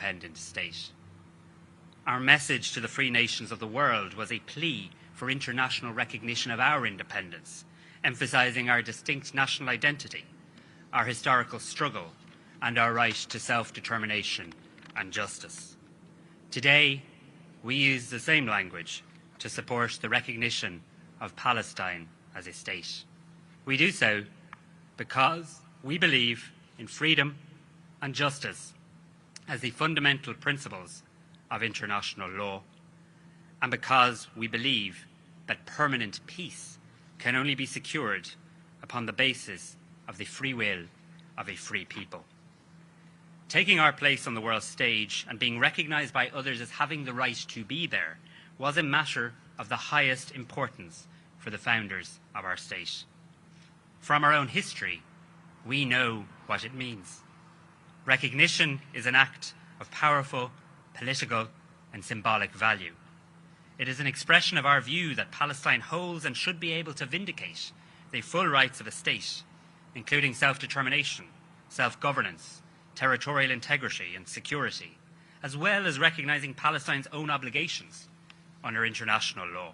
independent state. Our message to the free nations of the world was a plea for international recognition of our independence, emphasising our distinct national identity, our historical struggle, and our right to self-determination and justice. Today, we use the same language to support the recognition of Palestine as a state. We do so because we believe in freedom and justice as the fundamental principles of international law, and because we believe that permanent peace can only be secured upon the basis of the free will of a free people. Taking our place on the world stage and being recognised by others as having the right to be there was a matter of the highest importance for the founders of our state. From our own history, we know what it means. Recognition is an act of powerful political and symbolic value. It is an expression of our view that Palestine holds and should be able to vindicate the full rights of a state, including self-determination, self-governance, territorial integrity and security, as well as recognising Palestine's own obligations under international law.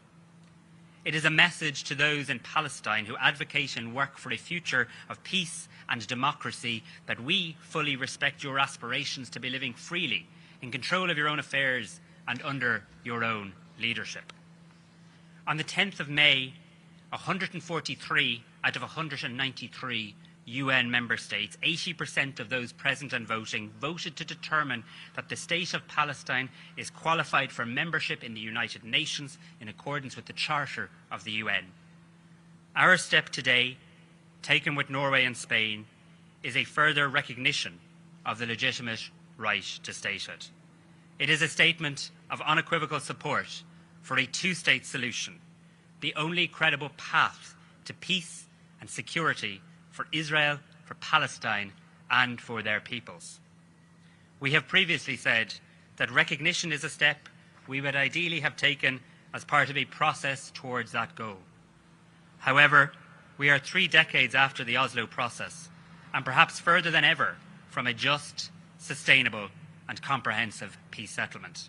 It is a message to those in Palestine who advocate and work for a future of peace and democracy that we fully respect your aspirations to be living freely, in control of your own affairs and under your own leadership. On the 10th of May, 143 out of 193 UN member states, 80% of those present and voting, voted to determine that the state of Palestine is qualified for membership in the United Nations in accordance with the Charter of the UN. Our step today, taken with Norway and Spain, is a further recognition of the legitimate right to statehood. It is a statement of unequivocal support for a two-state solution, the only credible path to peace and security for Israel, for Palestine, and for their peoples. We have previously said that recognition is a step we would ideally have taken as part of a process towards that goal. However, we are 3 decades after the Oslo process, and perhaps further than ever from a just, sustainable, and comprehensive peace settlement.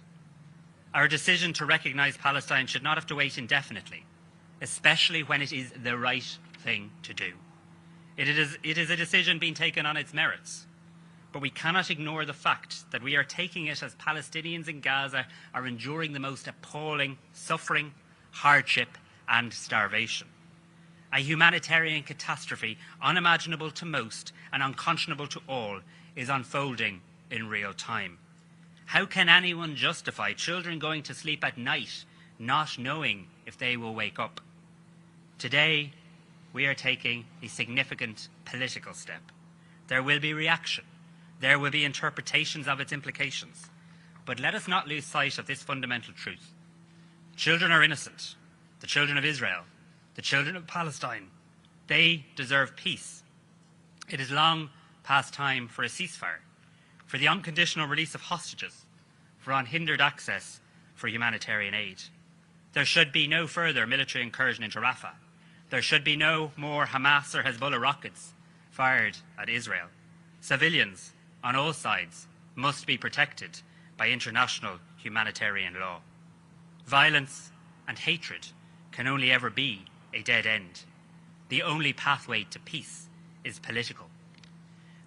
Our decision to recognise Palestine should not have to wait indefinitely, especially when it is the right thing to do. It is a decision being taken on its merits, but we cannot ignore the fact that we are taking it as Palestinians in Gaza are enduring the most appalling suffering, hardship, and starvation. A humanitarian catastrophe unimaginable to most and unconscionable to all is unfolding in real time. How can anyone justify children going to sleep at night not knowing if they will wake up? Today, we are taking a significant political step. There will be reaction. There will be interpretations of its implications. But let us not lose sight of this fundamental truth. Children are innocent. The children of Israel, the children of Palestine, they deserve peace. It is long past time for a ceasefire, for the unconditional release of hostages, for unhindered access for humanitarian aid. There should be no further military incursion into Rafah. There should be no more Hamas or Hezbollah rockets fired at Israel. Civilians on all sides must be protected by international humanitarian law. Violence and hatred can only ever be a dead end. The only pathway to peace is political.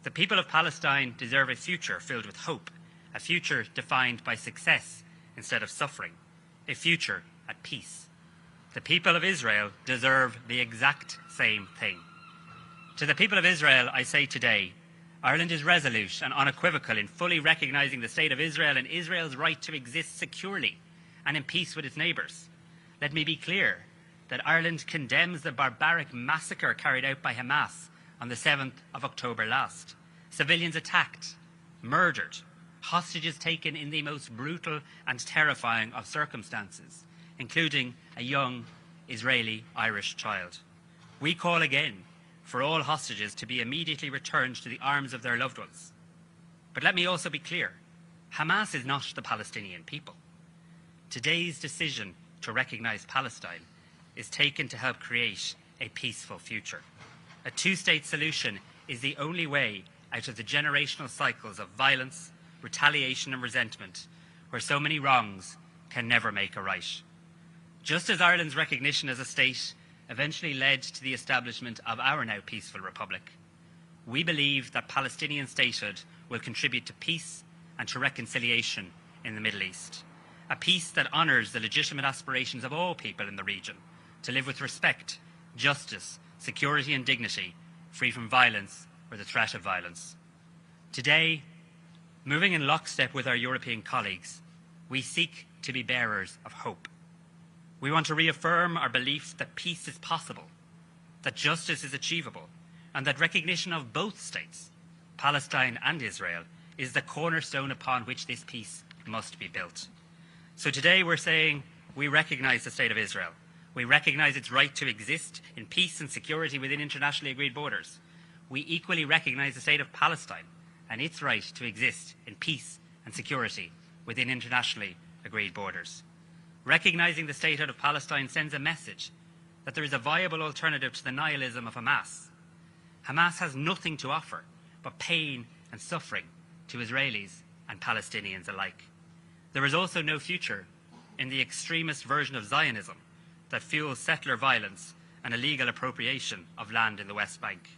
The people of Palestine deserve a future filled with hope, a future defined by success instead of suffering, a future at peace. The people of Israel deserve the exact same thing. To the people of Israel, I say today, Ireland is resolute and unequivocal in fully recognising the state of Israel and Israel's right to exist securely and in peace with its neighbours. Let me be clear that Ireland condemns the barbaric massacre carried out by Hamas on the 7th of October last. Civilians attacked, murdered, hostages taken in the most brutal and terrifying of circumstances, including a young Israeli-Irish child. We call again for all hostages to be immediately returned to the arms of their loved ones. But let me also be clear, Hamas is not the Palestinian people. Today's decision to recognise Palestine is taken to help create a peaceful future. A two-state solution is the only way out of the generational cycles of violence, retaliation and resentment, where so many wrongs can never make a right. Just as Ireland's recognition as a state eventually led to the establishment of our now peaceful republic, we believe that Palestinian statehood will contribute to peace and to reconciliation in the Middle East, a peace that honours the legitimate aspirations of all people in the region to live with respect, justice, security and dignity, free from violence or the threat of violence. Today, moving in lockstep with our European colleagues, we seek to be bearers of hope. We want to reaffirm our belief that peace is possible, that justice is achievable, and that recognition of both states, Palestine and Israel, is the cornerstone upon which this peace must be built. So today we're saying we recognise the State of Israel. We recognise its right to exist in peace and security within internationally agreed borders. We equally recognise the State of Palestine and its right to exist in peace and security within internationally agreed borders. Recognising the statehood of Palestine sends a message that there is a viable alternative to the nihilism of Hamas. Hamas has nothing to offer but pain and suffering to Israelis and Palestinians alike. There is also no future in the extremist version of Zionism that fuels settler violence and illegal appropriation of land in the West Bank.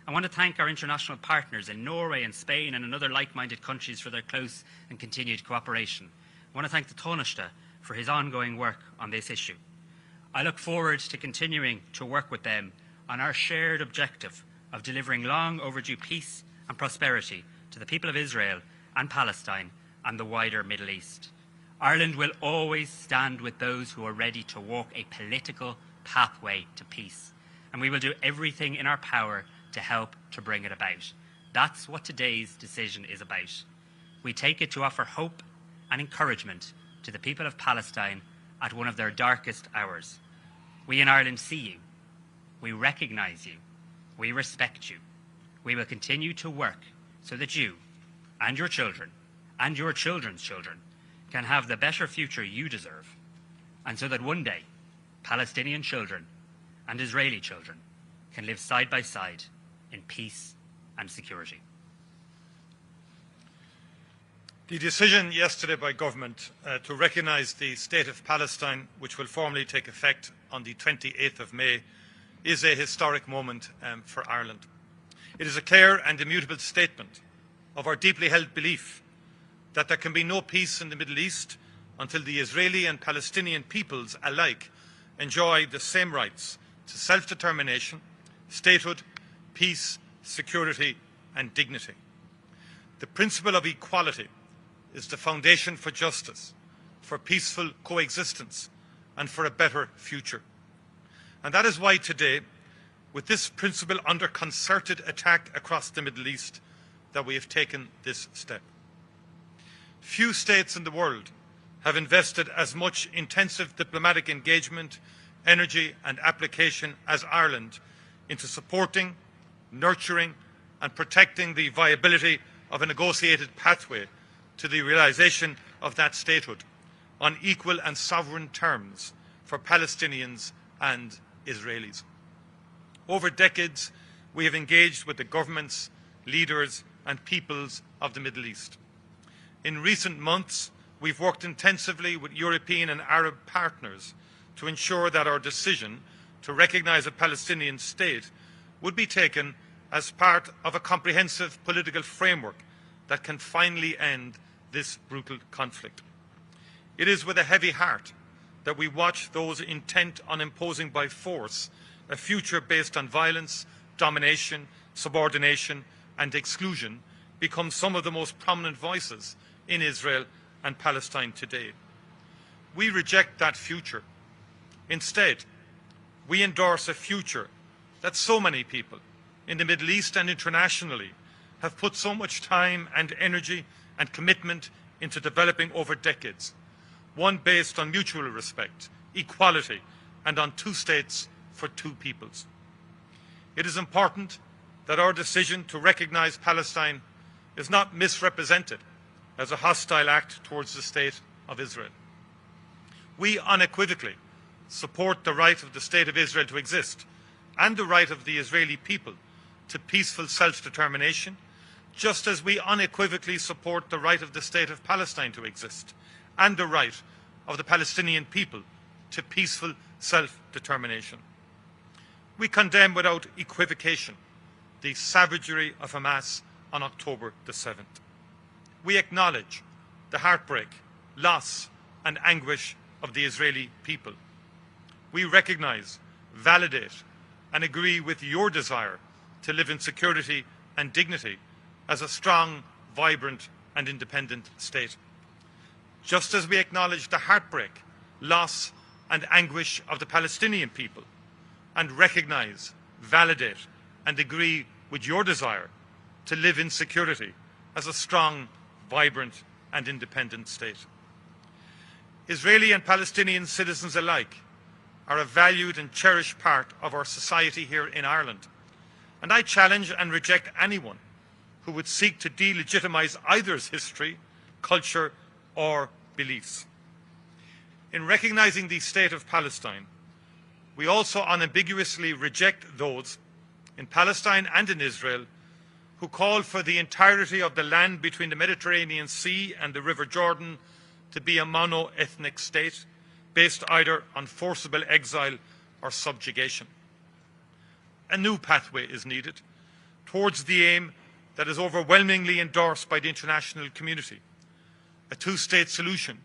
I want to thank our international partners in Norway and Spain and in other like-minded countries for their close and continued cooperation. I want to thank the Taoiseach for his ongoing work on this issue. I look forward to continuing to work with them on our shared objective of delivering long overdue peace and prosperity to the people of Israel and Palestine and the wider Middle East. Ireland will always stand with those who are ready to walk a political pathway to peace, and we will do everything in our power to help to bring it about. That's what today's decision is about. We take it to offer hope and encouragement to the people of Palestine at one of their darkest hours. We in Ireland see you. We recognise you. We respect you. We will continue to work so that you and your children and your children's children can have the better future you deserve, and so that one day Palestinian children and Israeli children can live side by side in peace and security. The decision yesterday by government to recognise the State of Palestine, which will formally take effect on the 28th of May, is a historic moment for Ireland. It is a clear and immutable statement of our deeply held belief that there can be no peace in the Middle East until the Israeli and Palestinian peoples alike enjoy the same rights to self-determination, statehood, peace, security and dignity. The principle of equality is the foundation for justice, for peaceful coexistence and for a better future. And that is why today, with this principle under concerted attack across the Middle East, that we have taken this step. Few states in the world have invested as much intensive diplomatic engagement, energy and application as Ireland into supporting, nurturing and protecting the viability of a negotiated pathway to the realisation of that statehood on equal and sovereign terms for Palestinians and Israelis. Over decades, we have engaged with the governments, leaders and peoples of the Middle East. In recent months, we've worked intensively with European and Arab partners to ensure that our decision to recognise a Palestinian state would be taken as part of a comprehensive political framework that can finally end this brutal conflict. It is with a heavy heart that we watch those intent on imposing by force a future based on violence, domination, subordination and exclusion become some of the most prominent voices in Israel and Palestine today. We reject that future. Instead, we endorse a future that so many people in the Middle East and internationally have put so much time and energy and commitment into developing over decades, one based on mutual respect, equality, and on two states for two peoples. It is important that our decision to recognise Palestine is not misrepresented as a hostile act towards the State of Israel. We unequivocally support the right of the State of Israel to exist and the right of the Israeli people to peaceful self-determination, just as we unequivocally support the right of the State of Palestine to exist and the right of the Palestinian people to peaceful self-determination. We condemn without equivocation the savagery of Hamas on October the 7th. We acknowledge the heartbreak, loss and anguish of the Israeli people. We recognise, validate and agree with your desire to live in security and dignity as a strong, vibrant and independent state. Just as we acknowledge the heartbreak, loss and anguish of the Palestinian people and recognise, validate and agree with your desire to live in security as a strong, vibrant and independent state. Israeli and Palestinian citizens alike are a valued and cherished part of our society here in Ireland, and I challenge and reject anyone who would seek to delegitimise either's history, culture or beliefs. In recognising the State of Palestine, we also unambiguously reject those in Palestine and in Israel who call for the entirety of the land between the Mediterranean Sea and the River Jordan to be a mono-ethnic state based either on forcible exile or subjugation. A new pathway is needed towards the aim that is overwhelmingly endorsed by the international community, a two-state solution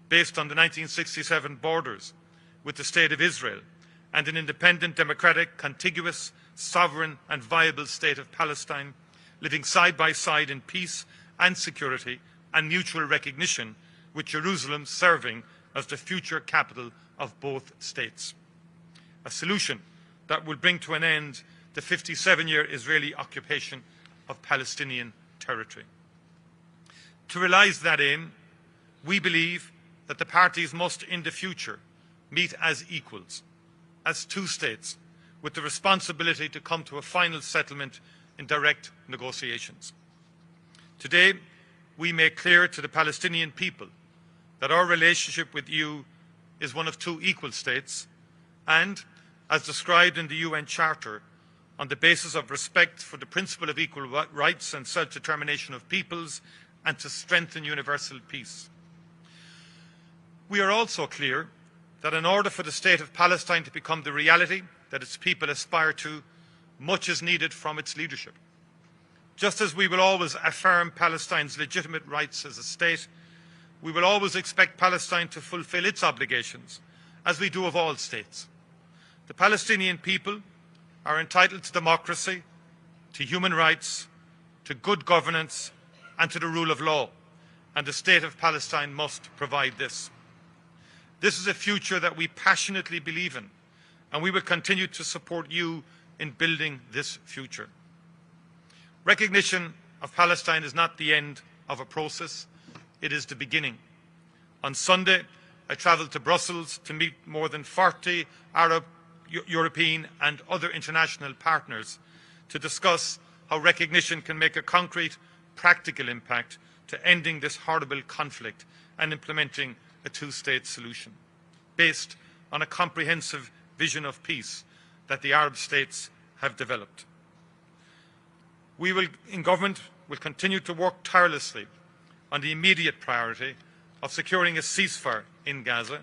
based on the 1967 borders with the State of Israel and an independent, democratic, contiguous, sovereign and viable state of Palestine, living side by side in peace and security and mutual recognition, with Jerusalem serving as the future capital of both states. A solution that will bring to an end the 57-year Israeli occupation of Palestinian territory. To realise that aim, we believe that the parties must in the future meet as equals, as two states, with the responsibility to come to a final settlement in direct negotiations. Today, we make clear to the Palestinian people that our relationship with you is one of two equal states and, as described in the UN Charter, on the basis of respect for the principle of equal rights and self-determination of peoples and to strengthen universal peace. We are also clear that in order for the State of Palestine to become the reality that its people aspire to, much is needed from its leadership. Just as we will always affirm Palestine's legitimate rights as a state, we will always expect Palestine to fulfil its obligations, as we do of all states. The Palestinian people are entitled to democracy, to human rights, to good governance and to the rule of law, and the State of Palestine must provide this. This is a future that we passionately believe in, and we will continue to support you in building this future. Recognition of Palestine is not the end of a process, it is the beginning. On Sunday, I travelled to Brussels to meet more than 40 Arab, European and other international partners to discuss how recognition can make a concrete, practical impact to ending this horrible conflict and implementing a two-state solution based on a comprehensive vision of peace that the Arab states have developed. We in government will continue to work tirelessly on the immediate priority of securing a ceasefire in Gaza,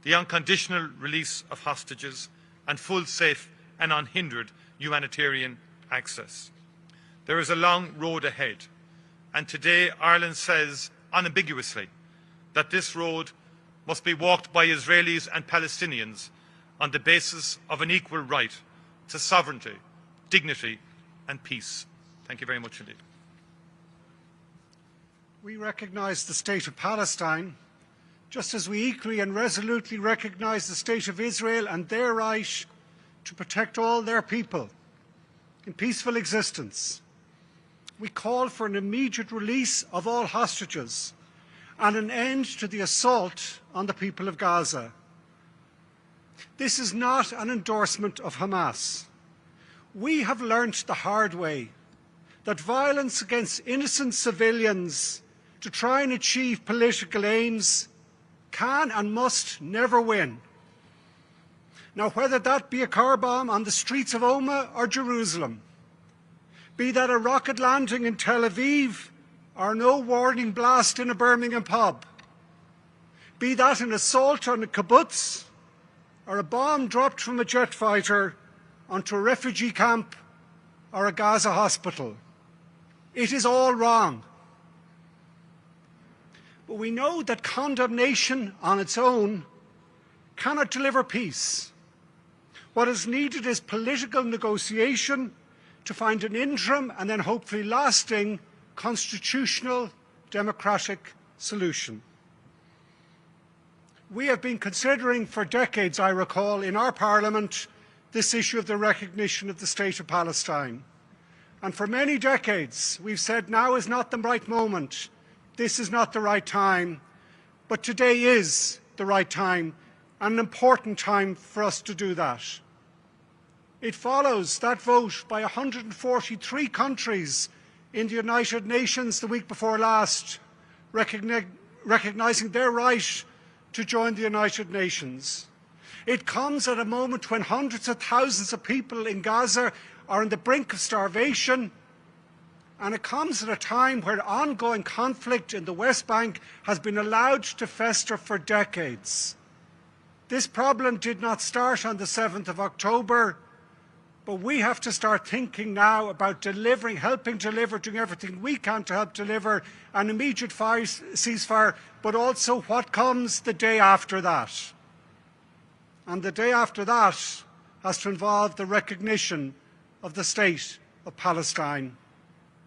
the unconditional release of hostages and full, safe and unhindered humanitarian access. There is a long road ahead, and today Ireland says unambiguously that this road must be walked by Israelis and Palestinians on the basis of an equal right to sovereignty, dignity and peace. Thank you very much indeed. We recognise the State of Palestine, just as we equally and resolutely recognise the State of Israel and their right to protect all their people in peaceful existence. We call for an immediate release of all hostages and an end to the assault on the people of Gaza. This is not an endorsement of Hamas. We have learnt the hard way that violence against innocent civilians to try and achieve political aims can and must never win. Now, whether that be a car bomb on the streets of Omagh or Jerusalem, Be that a rocket landing in Tel Aviv or no warning blast in a Birmingham pub. Be that an assault on a kibbutz or a bomb dropped from a jet fighter onto a refugee camp or a Gaza hospital. It is all wrong. But we know that condemnation on its own cannot deliver peace. What is needed is political negotiation to find an interim and then hopefully lasting constitutional democratic solution. We have been considering for decades, I recall, in our Parliament, this issue of the recognition of the State of Palestine. And for many decades, we've said now is not the right moment, this is not the right time, but today is the right time, and an important time for us to do that. It follows that vote by 143 countries in the United Nations the week before last, recognising their right to join the United Nations. It comes at a moment when hundreds of thousands of people in Gaza are on the brink of starvation, and it comes at a time where ongoing conflict in the West Bank has been allowed to fester for decades. This problem did not start on the 7th of October, but we have to start thinking now about delivering, helping deliver, doing everything we can to help deliver an immediate ceasefire, but also what comes the day after that. And the day after that has to involve the recognition of the State of Palestine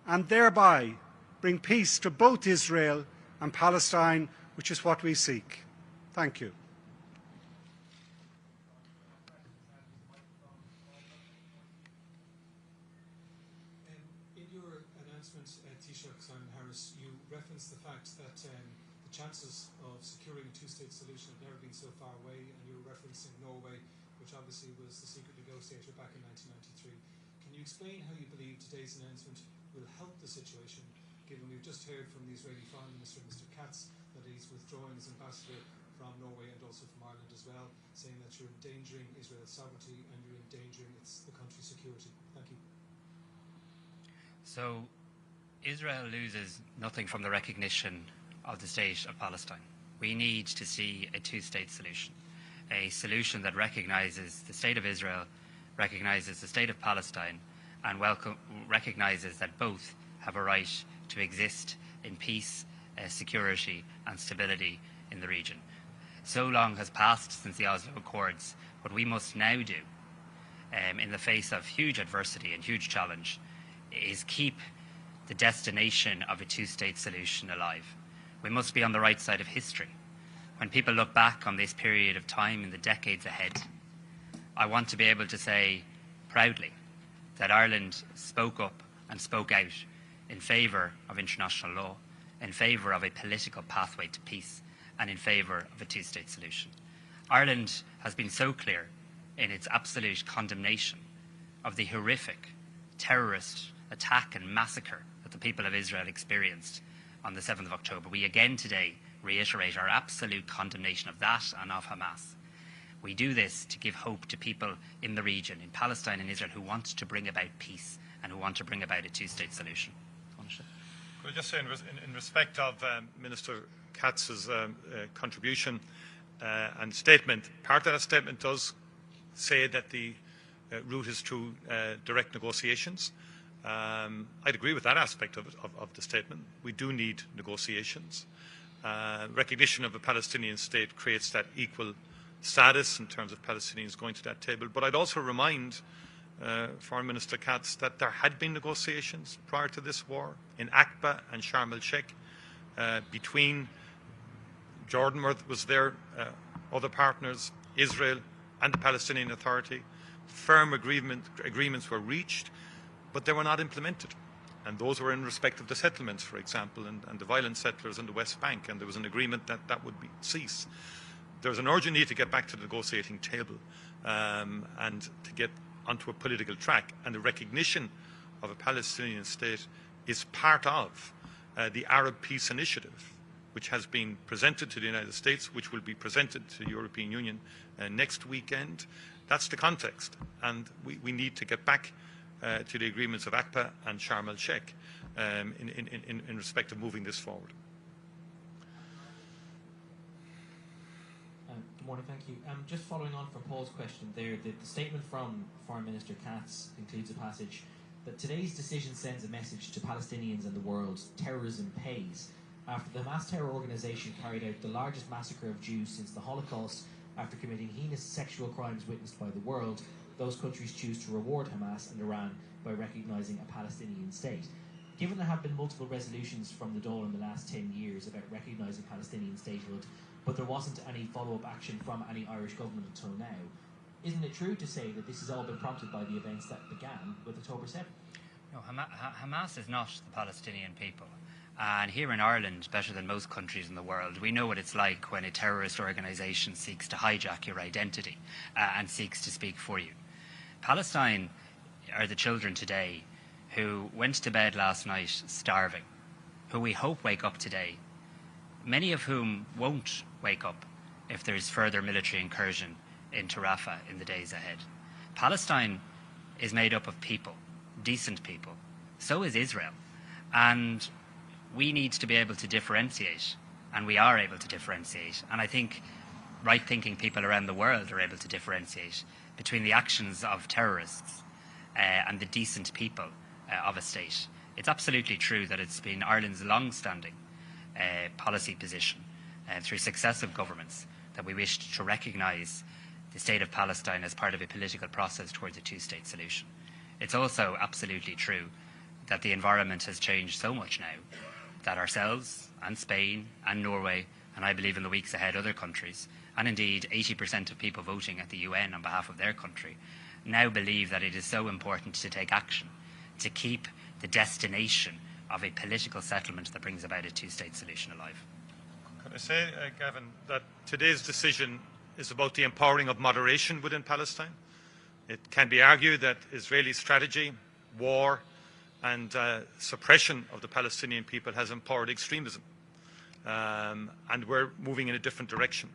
and thereby bring peace to both Israel and Palestine, which is what we seek. Thank you. Referenced the fact that the chances of securing a two-state solution have never been so far away, and you were referencing Norway, which obviously was the secret negotiator back in 1993. Can you explain how you believe today's announcement will help the situation, given we've just heard from the Israeli Foreign Minister, Mr. Katz, that he's withdrawing as ambassador from Norway and also from Ireland as well, saying that you're endangering Israel's sovereignty and you're endangering the country's security? Thank you. So, Israel loses nothing from the recognition of the State of Palestine. We need to see a two-state solution, a solution that recognises the State of Israel, recognises the State of Palestine, and recognises that both have a right to exist in peace, security and stability in the region. So long has passed since the Oslo Accords. What we must now do, in the face of huge adversity and huge challenge, is keep the destination of a two-state solution alive. We must be on the right side of history. When people look back on this period of time in the decades ahead, I want to be able to say proudly that Ireland spoke up and spoke out in favour of international law, in favour of a political pathway to peace, and in favour of a two-state solution. Ireland has been so clear in its absolute condemnation of the horrific terrorist attack and massacre that the people of Israel experienced on the 7th of October. We again today reiterate our absolute condemnation of that and of Hamas. We do this to give hope to people in the region, in Palestine and Israel, who want to bring about peace and who want to bring about a two-state solution. Could I just say, in respect of Minister Katz's contribution and statement, part of that statement does say that the route is through direct negotiations. I'd agree with that aspect of the statement. We do need negotiations. Recognition of a Palestinian state creates that equal status in terms of Palestinians going to that table. But I'd also remind Foreign Minister Katz that there had been negotiations prior to this war in Aqaba and Sharm el-Sheikh between Jordan was there, other partners, Israel and the Palestinian Authority. Firm agreements were reached, but they were not implemented. And those were in respect of the settlements, for example, and the violent settlers in the West Bank, and there was an agreement that that would cease. There's an urgent need to get back to the negotiating table and to get onto a political track, and the recognition of a Palestinian state is part of the Arab Peace Initiative, which has been presented to the United States, which will be presented to the European Union next weekend. That's the context, and we need to get back to the agreements of ACPA and Sharm el-Sheikh in respect of moving this forward. Good morning, thank you. Just following on from Paul's question there, the statement from Foreign Minister Katz includes a passage that today's decision sends a message to Palestinians and the world: terrorism pays. After the Hamas terror organisation carried out the largest massacre of Jews since the Holocaust, after committing heinous sexual crimes witnessed by the world, those countries choose to reward Hamas and Iran by recognising a Palestinian state. Given there have been multiple resolutions from the Dáil in the last 10 years about recognising Palestinian statehood, but there wasn't any follow-up action from any Irish government until now, isn't it true to say that this has all been prompted by the events that began with October 7th? No, Hamas is not the Palestinian people. And here in Ireland, better than most countries in the world, we know what it's like when a terrorist organisation seeks to hijack your identity and seeks to speak for you. Palestine are the children today who went to bed last night starving, who we hope wake up today, many of whom won't wake up if there's further military incursion into Rafah in the days ahead. Palestine is made up of people, decent people. So is Israel. And we need to be able to differentiate, and we are able to differentiate. And I think right-thinking people around the world are able to differentiate between the actions of terrorists and the decent people of a state. It's absolutely true that it's been Ireland's long-standing policy position through successive governments that we wished to recognise the state of Palestine as part of a political process towards a two-state solution. It's also absolutely true that the environment has changed so much now that ourselves and Spain and Norway, and I believe in the weeks ahead other countries, and indeed 80% of people voting at the UN on behalf of their country, now believe that it is so important to take action to keep the destination of a political settlement that brings about a two-state solution alive. Can I say, Gavin, that today's decision is about the empowering of moderation within Palestine? It can be argued that Israeli strategy, war, and suppression of the Palestinian people has empowered extremism, and we're moving in a different direction.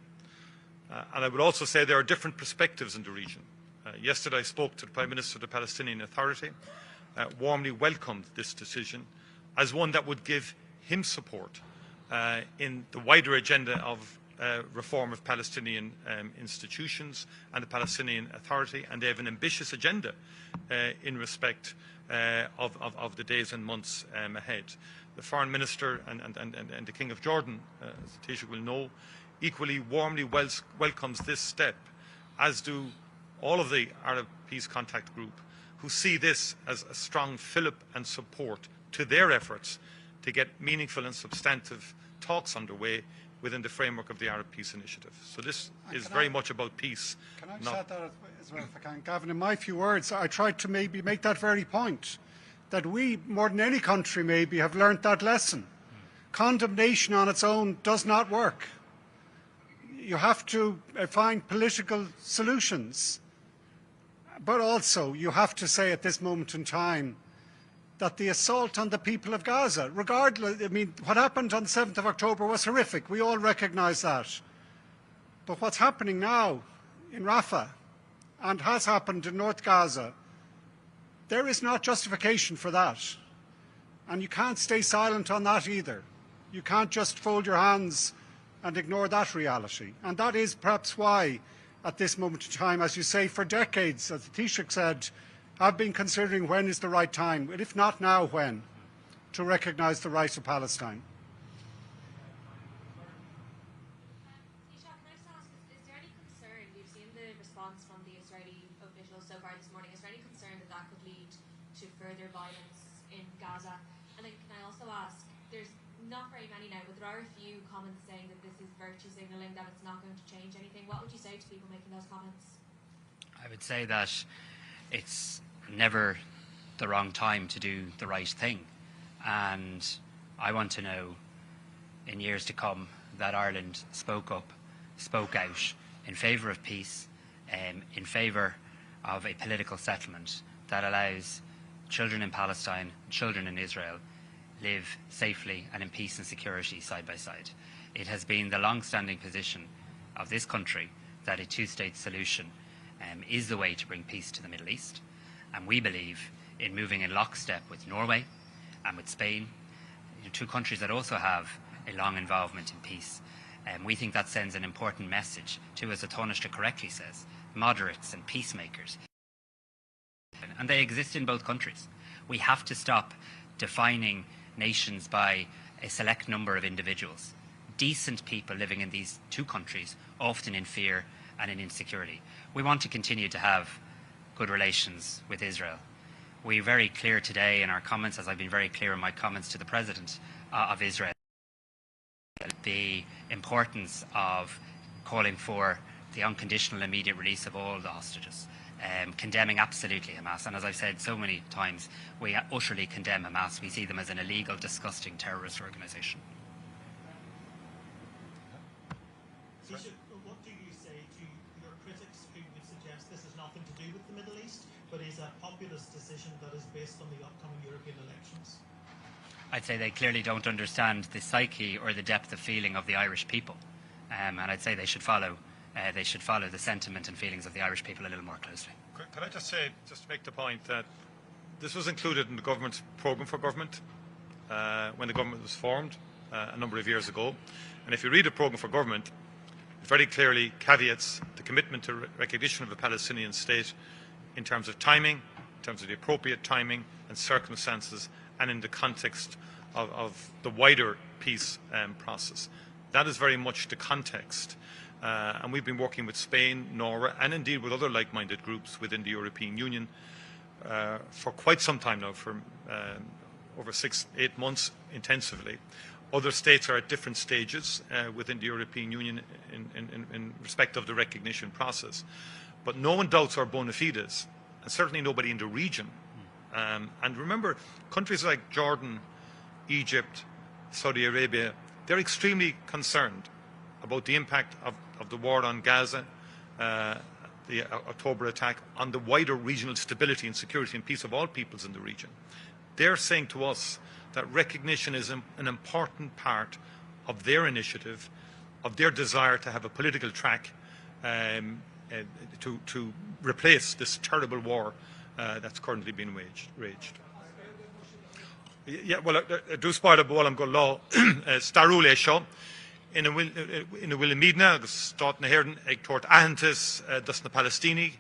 And I would also say there are different perspectives in the region. Yesterday I spoke to the Prime Minister of the Palestinian Authority, warmly welcomed this decision as one that would give him support in the wider agenda of reform of Palestinian institutions and the Palestinian Authority, and they have an ambitious agenda in respect of the days and months ahead. The Foreign Minister and the King of Jordan, as Taoiseach will know, equally warmly welcomes this step, as do all of the Arab Peace Contact Group, who see this as a strong fillip and support to their efforts to get meaningful and substantive talks underway within the framework of the Arab Peace Initiative. So this is very much about peace. Can I just add that as well, if I can? Gavin, in my few words, I tried to maybe make that very point, that we, more than any country maybe, have learnt that lesson. Condemnation on its own does not work. You have to find political solutions. But also, you have to say at this moment in time that the assault on the people of Gaza, regardless, I mean, what happened on the 7th of October was horrific. We all recognise that. But what's happening now in Rafah and has happened in North Gaza, there is not justification for that. And you can't stay silent on that either. You can't just fold your hands and ignore that reality. And that is perhaps why, at this moment in time, as you say, for decades, as the Taoiseach said, have been considering when is the right time, and if not now, when, to recognise the right of Palestine. Micheál, can I just ask, is there any concern, we've seen the response from the Israeli officials so far this morning, is there any concern that that could lead to further violence in Gaza? And then can I also ask, there's not very many now, but there are a few comments saying that this is virtue signalling, that it's not going to change anything. What would you say to people making those comments? I would say that it's never the wrong time to do the right thing. And I want to know in years to come that Ireland spoke up, spoke out in favour of peace, in favour of a political settlement that allows children in Palestine, children in Israel, live safely and in peace and security side by side. It has been the long-standing position of this country that a two-state solution is the way to bring peace to the Middle East. And we believe in moving in lockstep with Norway and with Spain, two countries that also have a long involvement in peace. We think that sends an important message to, as the Taoiseach correctly says, moderates and peacemakers. And they exist in both countries. We have to stop defining nations by a select number of individuals. Decent people living in these two countries, often in fear and in insecurity. We want to continue to have good relations with Israel. We're very clear today in our comments, as I've been very clear in my comments to the President of Israel, the importance of calling for the unconditional immediate release of all the hostages, condemning absolutely Hamas. And as I've said so many times, we utterly condemn Hamas. We see them as an illegal, disgusting terrorist organisation. What do you say to your critics who would suggest this has nothing to do with the Middle East, but is a populist decision that is based on the upcoming European elections? I'd say they clearly don't understand the psyche or the depth of feeling of the Irish people, and I'd say they should follow the sentiment and feelings of the Irish people a little more closely. Can I just say, just to make the point that this was included in the government's programme for government when the government was formed a number of years ago, and if you read the programme for government, it very clearly caveats the commitment to recognition of a Palestinian state in terms of timing, in terms of the appropriate timing and circumstances, and in the context of the wider peace process. That is very much the context. And we've been working with Spain, Norway, and indeed with other like-minded groups within the European Union for quite some time now, for over 6-8 months intensively. Other states are at different stages within the European Union in respect of the recognition process. But no one doubts our bona fides, and certainly nobody in the region. And remember, countries like Jordan, Egypt, Saudi Arabia, they're extremely concerned about the impact of the war on Gaza, the October attack, on the wider regional stability and security and peace of all peoples in the region. They're saying to us that recognition is an important part of their initiative, of their desire to have a political track to replace this terrible war that's currently being waged. Yeah, well, do spoil a ball am go law starúil é seo ina bhfuil mídna agus stát na hÉireann ag tuairt aitheantas dus na Palestíní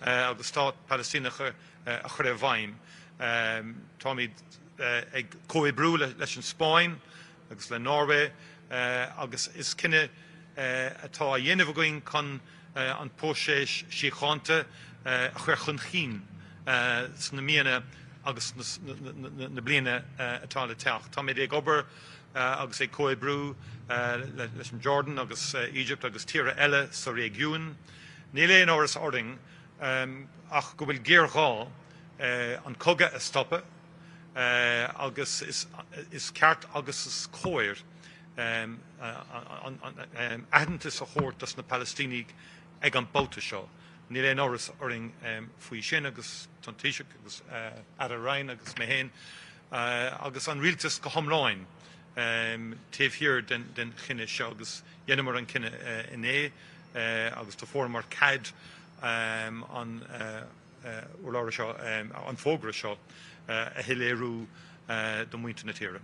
agus stát Palestíneach a chur a bhaim. Tá míad ag comhibrú leis an Spáin agus le Norway agus is cinenne atá a dhéanamh againn chun an póséis síocháinte a chuir chun chin na míana agus na bliana atá le teach. Tá méid ag obair agus ag comhibrú leis an Jordan agus Egypt agus tíre eile sa régiún. Ní léon áras ording ach go bhfuil géará an cogadh a stoppa agus is ceart agus is cóir aitheantas a chóirt dus na Palestíní ag an bouta seo. Ní léon áras ording faoi sin agus tan Taoiseach agus Ada Ryan agus Micheál agus an rialtas go hiomláin taobh hir den chinne seo agus dhéanamar an cinenne iné agus tá formar cad an urláire seo an fógra seo a hiléirú do muinte na tíre.